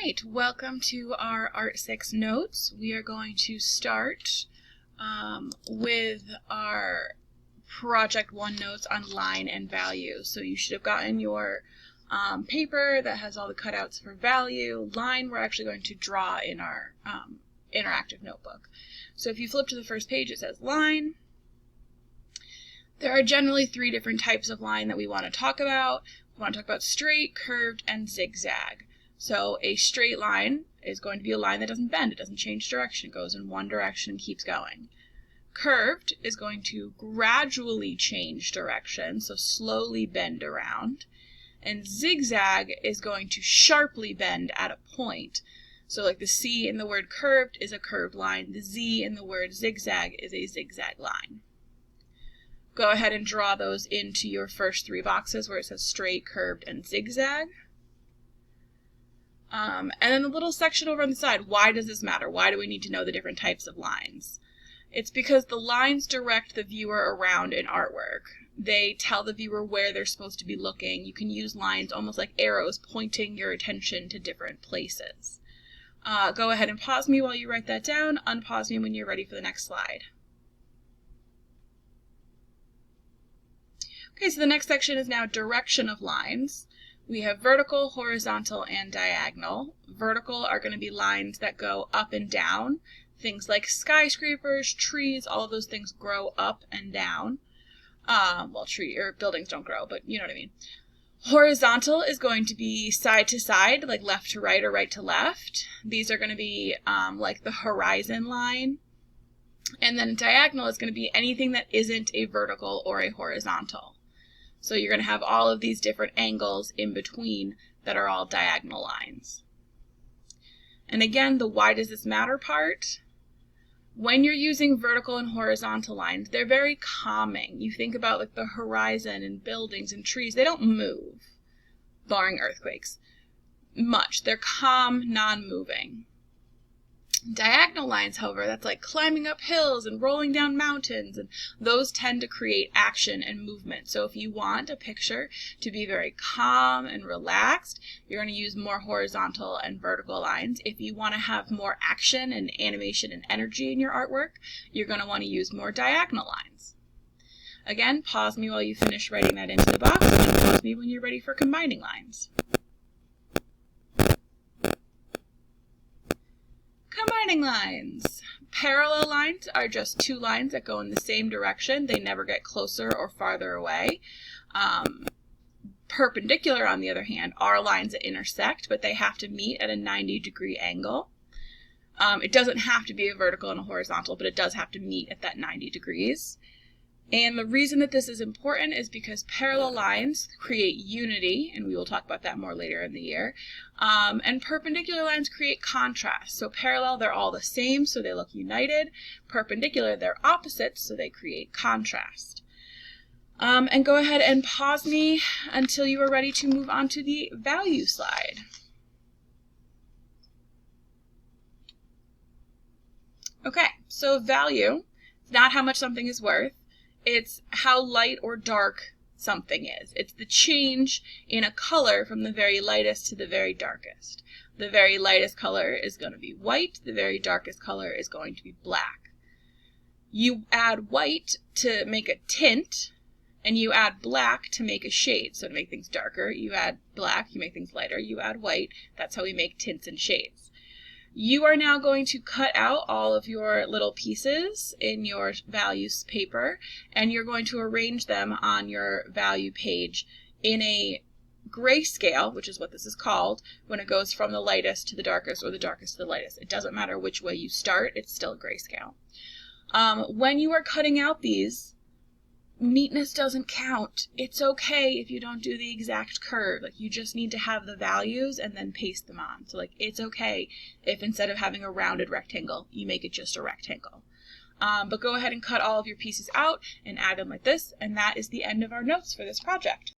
right, welcome to our Art 6 notes. We are going to start with our Project 1 notes on line and value. So you should have gotten your paper that has all the cutouts for value. Line we're actually going to draw in our interactive notebook. So if you flip to the first page, it says line. There are generally three different types of line that we want to talk about. We want to talk about straight, curved, and zigzag. So a straight line is going to be a line that doesn't bend, it doesn't change direction, it goes in one direction and keeps going. Curved is going to gradually change direction, so slowly bend around. And zigzag is going to sharply bend at a point. So like the C in the word curved is a curved line, the Z in the word zigzag is a zigzag line. Go ahead and draw those into your first three boxes where it says straight, curved, and zigzag. And then the little section over on the side, why does this matter? Why do we need to know the different types of lines? It's because the lines direct the viewer around in artwork. They tell the viewer where they're supposed to be looking. You can use lines almost like arrows pointing your attention to different places. Go ahead and pause me while you write that down. Unpause me when you're ready for the next slide. Okay, so the next section is now direction of lines. We have vertical, horizontal, and diagonal. Vertical are going to be lines that go up and down. Things like skyscrapers, trees, all of those things grow up and down. Well, buildings don't grow, but you know what I mean. Horizontal is going to be side to side, like left to right or right to left. These are going to be like the horizon line. And then diagonal is going to be anything that isn't a vertical or a horizontal. So you're going to have all of these different angles in between that are all diagonal lines. And again, the why does this matter part, when you're using vertical and horizontal lines, they're very calming. You think about like the horizon and buildings and trees, they don't move, barring earthquakes, much. They're calm, non-moving. Diagonal lines, however, that's like climbing up hills and rolling down mountains, and those tend to create action and movement. So if you want a picture to be very calm and relaxed, you're going to use more horizontal and vertical lines. If you want to have more action and animation and energy in your artwork, you're going to want to use more diagonal lines. Again, pause me while you finish writing that into the box, and pause me when you're ready for combining lines. Combining lines. Parallel lines are just two lines that go in the same direction. They never get closer or farther away. Perpendicular, on the other hand, are lines that intersect, but they have to meet at a 90-degree angle. It doesn't have to be a vertical and a horizontal, but it does have to meet at that 90 degrees. And the reason that this is important is because parallel lines create unity, and we will talk about that more later in the year. And perpendicular lines create contrast. So parallel, they're all the same, so they look united. Perpendicular, they're opposites, so they create contrast. And go ahead and pause me until you are ready to move on to the value slide. Okay, so value is not how much something is worth. It's how light or dark something is. It's the change in a color from the very lightest to the very darkest. The very lightest color is going to be white. The very darkest color is going to be black. You add white to make a tint, and you add black to make a shade. So to make things darker, you add black, you make things lighter, you add white. That's how we make tints and shades. You are now going to cut out all of your little pieces in your values paper, and you're going to arrange them on your value page in a grayscale, which is what this is called, when it goes from the lightest to the darkest or the darkest to the lightest. It doesn't matter which way you start, it's still grayscale. When you are cutting out these, neatness doesn't count. It's okay if you don't do the exact curve. Like, you just need to have the values and then paste them on. So like, it's okay if instead of having a rounded rectangle, you make it just a rectangle. But go ahead and cut all of your pieces out and add them like this, and that is the end of our notes for this project.